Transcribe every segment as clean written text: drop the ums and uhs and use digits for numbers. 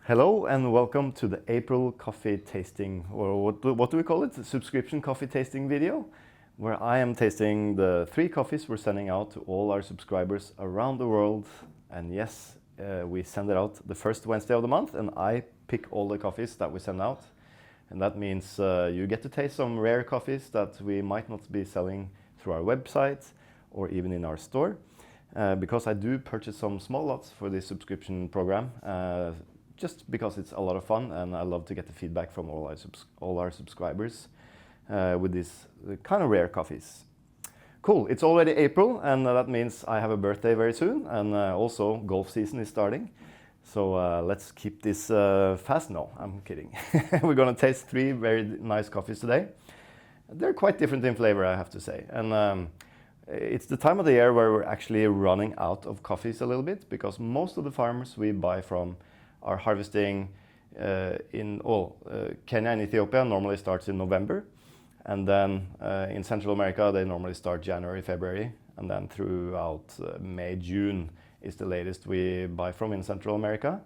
Hello and welcome to the April coffee tasting, or what do we call it? The subscription coffee tasting video, where I am tasting the 3 coffees we're sending out to all our subscribers around the world. And yes, we send it out the first Wednesday of the month, and I pick all the coffees that we send out. And that means you get to taste some rare coffees that we might not be selling through our website or even in our store. Because I do purchase some small lots for this subscription program, just because it's a lot of fun and I love to get the feedback from all our subscribers with these kind of rare coffees. Cool, it's already April, and that means I have a birthday very soon, and also golf season is starting. So let's keep this fast. No, I'm kidding. We're gonna taste 3 very nice coffees today. They're quite different in flavor, I have to say. And it's the time of the year where we're actually running out of coffees a little bit, because most of the farmers we buy from are harvesting in Kenya and Ethiopia normally starts in November. And then in Central America, they normally start January, February. And then throughout May, June is the latest we buy from in Central America.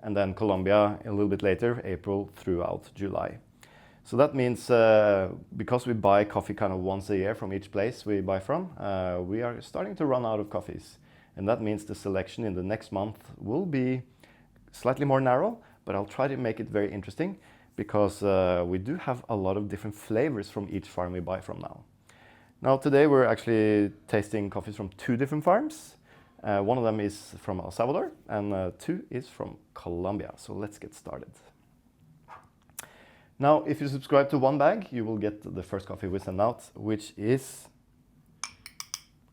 And then Colombia a little bit later, April throughout July. So that means because we buy coffee kind of once a year from each place we buy from, we are starting to run out of coffees. And that means the selection in the next month will be slightly more narrow, but I'll try to make it very interesting, because we do have a lot of different flavors from each farm we buy from now. Now today we're actually tasting coffees from 2 different farms. One of them is from El Salvador and 2 is from Colombia. So let's get started. Now, if you subscribe to 1 bag, you will get the first coffee we send out, which is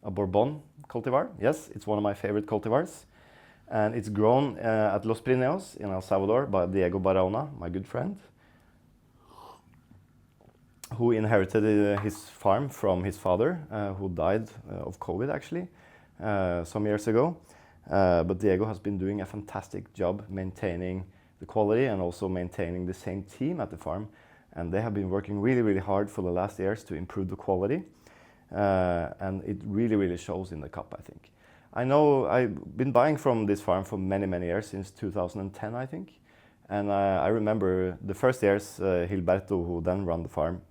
a Bourbon cultivar. Yes, it's one of my favorite cultivars. And it's grown at Los Pirineos in El Salvador by Diego Barahona, my good friend, who inherited his farm from his father, who died of COVID actually, some years ago. But Diego has been doing a fantastic job maintaining the quality and also maintaining the same team at the farm. And they have been working really, really hard for the last years to improve the quality. And it really, really shows in the cup, I think. I know I've been buying from this farm for many, many years, since 2010, I think. And I remember the first years, Gilberto, who then ran the farm,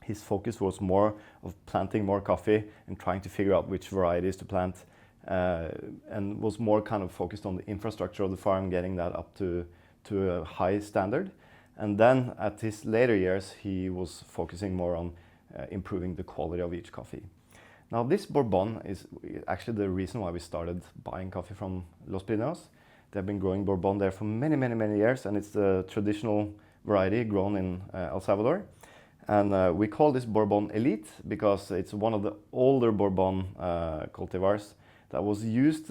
his focus was more of planting more coffee and trying to figure out which varieties to plant, and was more kind of focused on the infrastructure of the farm, getting that up to a high standard. And then at his later years, he was focusing more on improving the quality of each coffee. Now this Bourbon is actually the reason why we started buying coffee from Los Pirineos. They've been growing Bourbon there for many, many, many years, and it's the traditional variety grown in El Salvador. And we call this Bourbon Elite because it's one of the older Bourbon cultivars that was used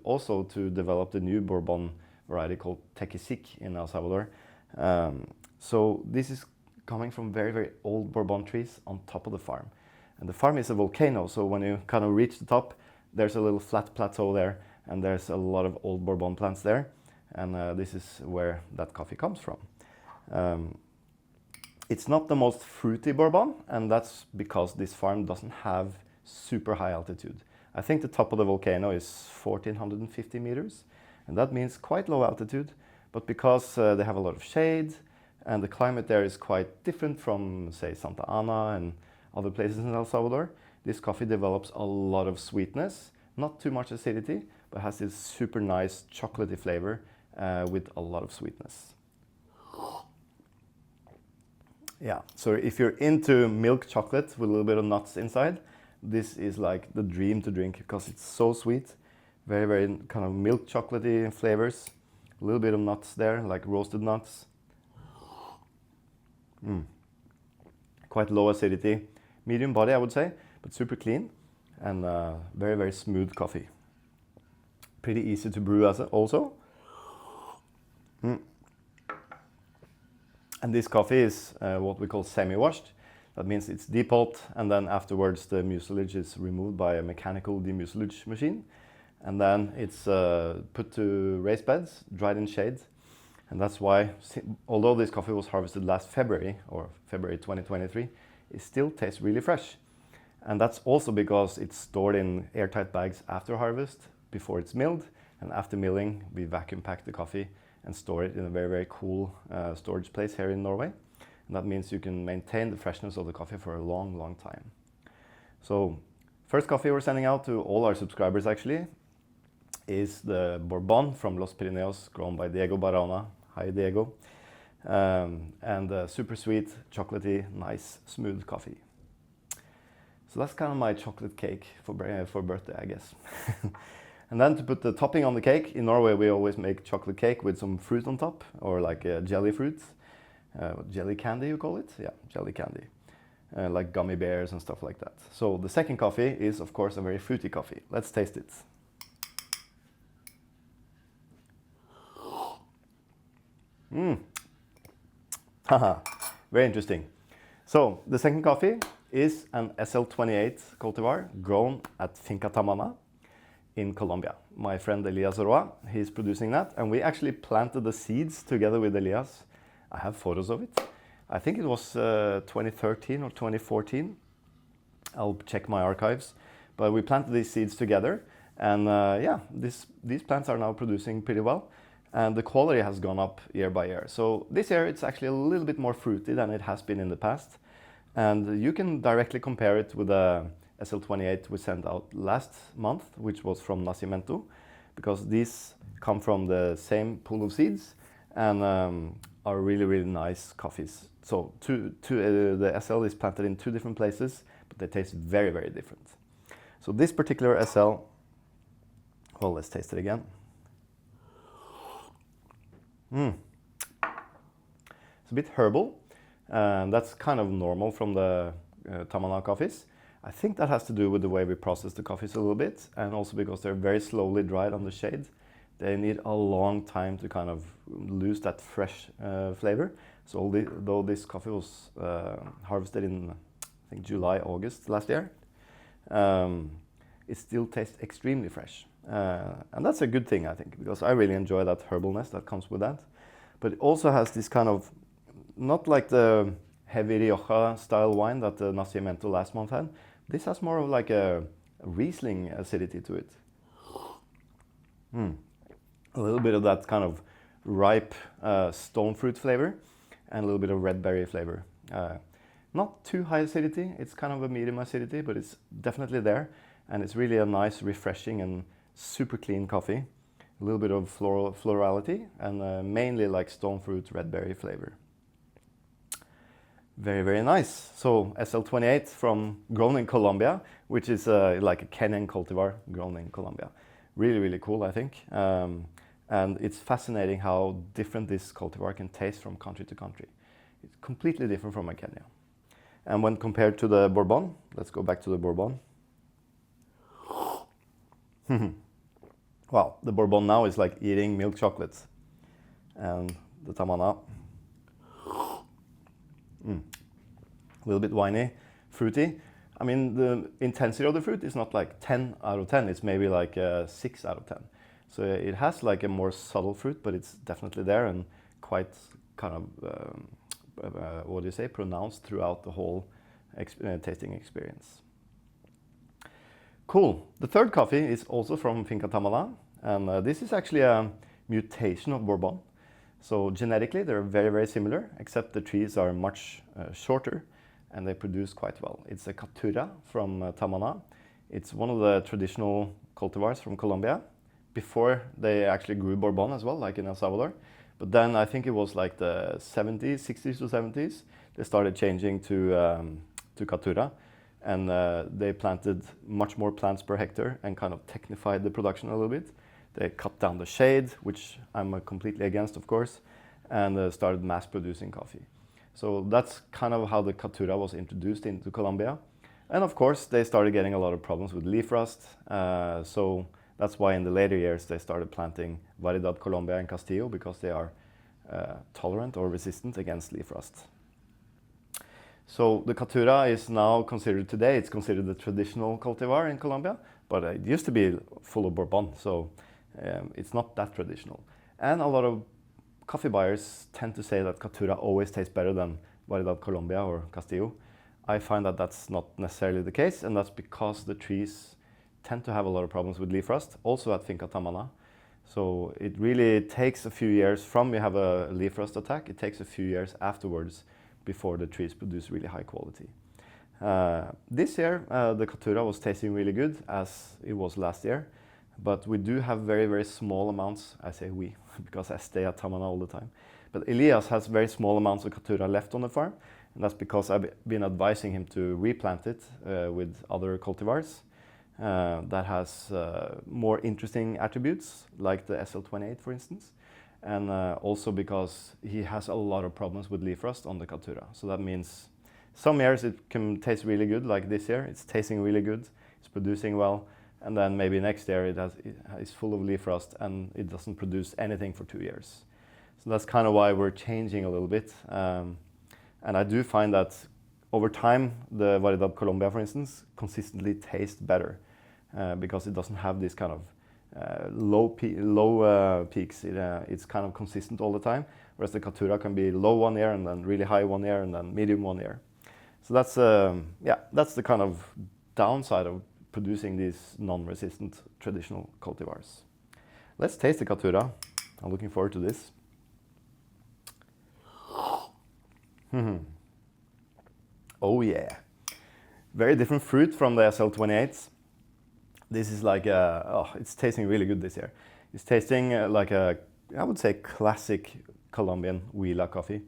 also to develop the new Bourbon variety called Tequisic in El Salvador. So this is coming from very, very old Bourbon trees on top of the farm. And the farm is a volcano, so when you kind of reach the top, there's a little flat plateau there, and there's a lot of old Bourbon plants there. And this is where that coffee comes from. It's not the most fruity Bourbon, and that's because this farm doesn't have super high altitude. I think the top of the volcano is 1,450 meters, and that means quite low altitude. But because they have a lot of shade, and the climate there is quite different from, say, Santa Ana and other places in El Salvador, this coffee develops a lot of sweetness, not too much acidity, but has this super nice chocolatey flavor with a lot of sweetness. Yeah, so if you're into milk chocolate with a little bit of nuts inside, this is like the dream to drink, because it's so sweet, very, very kind of milk chocolatey flavors, a little bit of nuts there, like roasted nuts. Quite low acidity. Medium body, I would say, but super clean, and very, very smooth coffee. Pretty easy to brew also. And this coffee is what we call semi-washed. That means it's depulped, and then afterwards the mucilage is removed by a mechanical demucilage machine. And then it's put to raised beds, dried in shade. And that's why, although this coffee was harvested last February, or February 2023, it still tastes really fresh. And that's also because it's stored in airtight bags after harvest, before it's milled. And after milling, we vacuum pack the coffee and store it in a very, very cool storage place here in Norway. And that means you can maintain the freshness of the coffee for a long, long time. So first coffee we're sending out to all our subscribers actually is the Bourbon from Los Pirineos, grown by Diego Barona. Hi Diego. And super sweet, chocolatey, nice, smooth coffee. So that's kind of my chocolate cake for birthday, I guess. And then to put the topping on the cake, in Norway we always make chocolate cake with some fruit on top, or like jelly fruit. Jelly candy you call it? Yeah, jelly candy. Like gummy bears and stuff like that. So the second coffee is of course a very fruity coffee. Let's taste it. Haha, very interesting. So the second coffee is an SL28 cultivar grown at Finca Tamana in Colombia. My friend Elias Roa, he's producing that, and we actually planted the seeds together with Elias. I have photos of it. I think it was 2013 or 2014. I'll check my archives. But we planted these seeds together, and yeah, these plants are now producing pretty well. And the quality has gone up year by year. So this year it's actually a little bit more fruity than it has been in the past. And you can directly compare it with the SL28 we sent out last month, which was from Nacimiento, because these come from the same pool of seeds and are really, really nice coffees. So the SL is planted in two different places, but they taste very, very different. So this particular SL, well, let's taste it again. It's a bit herbal, and that's kind of normal from the Tamana coffees. I think that has to do with the way we process the coffees a little bit, and also because they're very slowly dried on the shade. They need a long time to kind of lose that fresh flavor. So though this coffee was harvested in, I think, July, August last year, it still tastes extremely fresh. And that's a good thing, I think, because I really enjoy that herbalness that comes with that. But it also has this kind of, not like the heavy Rioja style wine that the Nacimiento last month had. This has more of like a Riesling acidity to it. A little bit of that kind of ripe stone fruit flavor and a little bit of red berry flavor. Not too high acidity, it's kind of a medium acidity, but it's definitely there. And it's really a nice, refreshing and super clean coffee. A little bit of florality and mainly like stone fruit, red berry flavor. Very, very nice. So SL28 grown in Colombia, which is like a Kenyan cultivar grown in Colombia. Really, really cool, I think. And it's fascinating how different this cultivar can taste from country to country. It's completely different from a Kenya. And when compared to the Bourbon, let's go back to the Bourbon. Wow, the Bourbon now is like eating milk chocolate. And the Tamana, a little bit winey, fruity. I mean, the intensity of the fruit is not like 10 out of 10, it's maybe like 6 out of 10. So it has like a more subtle fruit, but it's definitely there and quite kind of, what do you say, pronounced throughout the whole tasting experience. Cool. The third coffee is also from Finca Tamana, and this is actually a mutation of Bourbon. So genetically they're very, very similar, except the trees are much shorter and they produce quite well. It's a Caturra from Tamana. It's one of the traditional cultivars from Colombia. Before they actually grew Bourbon as well, like in El Salvador. But then I think it was like the 70s, 60s to 70s, they started changing to Caturra. And they planted much more plants per hectare and kind of technified the production a little bit. They cut down the shade, which I'm completely against, of course, and started mass producing coffee. So that's kind of how the Caturra was introduced into Colombia. And of course, they started getting a lot of problems with leaf rust. So that's why in the later years they started planting Variedad Colombia and Castillo, because they are tolerant or resistant against leaf rust. So the Caturra is now considered today, it's considered the traditional cultivar in Colombia, but it used to be full of Bourbon, so it's not that traditional. And a lot of coffee buyers tend to say that Caturra always tastes better than Variedad Colombia or Castillo. I find that that's not necessarily the case, and that's because the trees tend to have a lot of problems with leaf rust, also at Finca Tamana. So it really takes a few years from you have a leaf rust attack, it takes a few years afterwards before the trees produce really high quality. This year the Caturra was tasting really good as it was last year, but we do have very, very small amounts. I say we because I stay at Tamana all the time. But Elias has very small amounts of Caturra left on the farm, and that's because I've been advising him to replant it with other cultivars that has more interesting attributes, like the SL28 for instance, and also because he has a lot of problems with leaf rust on the Caturra. So that means some years it can taste really good, like this year, it's tasting really good, it's producing well, and then maybe next year it's full of leaf rust and it doesn't produce anything for 2 years. So that's kind of why we're changing a little bit. And I do find that over time, the Variedad Colombia, for instance, consistently tastes better because it doesn't have this kind of low peaks. It's kind of consistent all the time, whereas the Caturra can be low one year and then really high one year and then medium one year. So that's the kind of downside of producing these non-resistant traditional cultivars. Let's taste the Caturra. I'm looking forward to this. Oh yeah, very different fruit from the SL28s. This is like it's tasting really good this year. It's tasting like a, I would say, classic Colombian Huila coffee,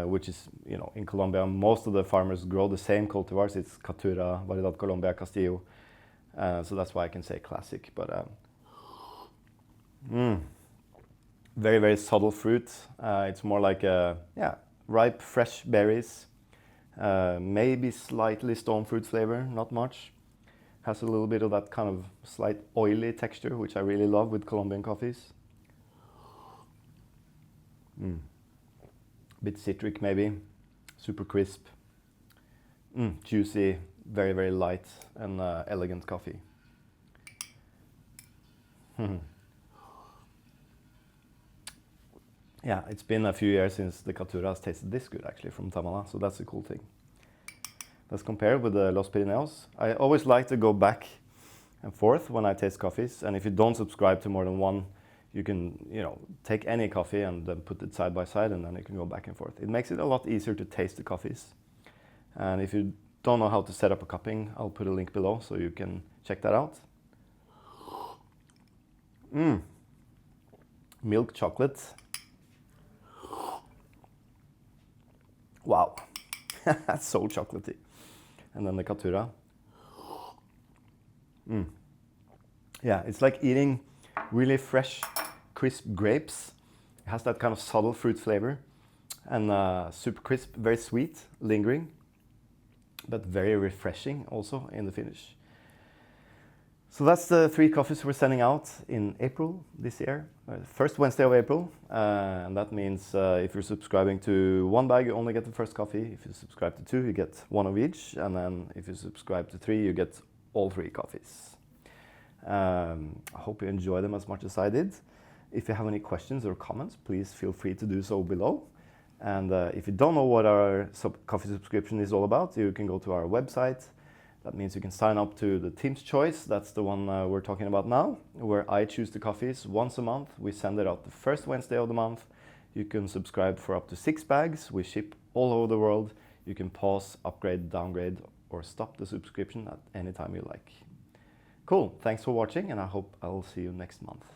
which is, you know, in Colombia most of the farmers grow the same cultivars. It's Caturra, Variedad Colombia, Castillo, so that's why I can say classic. But very, very subtle fruit. It's more like ripe, fresh berries, maybe slightly stone fruit flavor, not much. Has a little bit of that kind of slight oily texture, which I really love with Colombian coffees. Bit citric maybe, super crisp, juicy, very, very light and elegant coffee. Yeah, it's been a few years since the Caturra has tasted this good actually from Tamana, so that's a cool thing. Let's compare with the Los Pirineos. I always like to go back and forth when I taste coffees, and if you don't subscribe to more than one, you can, you know, take any coffee and then put it side by side, and then you can go back and forth. It makes it a lot easier to taste the coffees. And if you don't know how to set up a cupping, I'll put a link below so you can check that out. Milk chocolate. Wow, that's so chocolatey. And then the Caturra. Yeah, it's like eating really fresh, crisp grapes. It has that kind of subtle fruit flavor and super crisp, very sweet, lingering, but very refreshing also in the finish. So that's the 3 coffees we're sending out in April this year, first Wednesday of April. And that means if you're subscribing to 1 bag, you only get the first coffee. If you subscribe to 2, you get 1 of each. And then if you subscribe to 3, you get all 3 coffees. I hope you enjoy them as much as I did. If you have any questions or comments, please feel free to do so below. And if you don't know what our coffee subscription is all about, you can go to our website. That means you can sign up to the Team's Choice. That's the one we're talking about now, where I choose the coffees once a month. We send it out the first Wednesday of the month. You can subscribe for up to 6 bags. We ship all over the world. You can pause, upgrade, downgrade, or stop the subscription at any time you like. Cool, thanks for watching, and I hope I'll see you next month.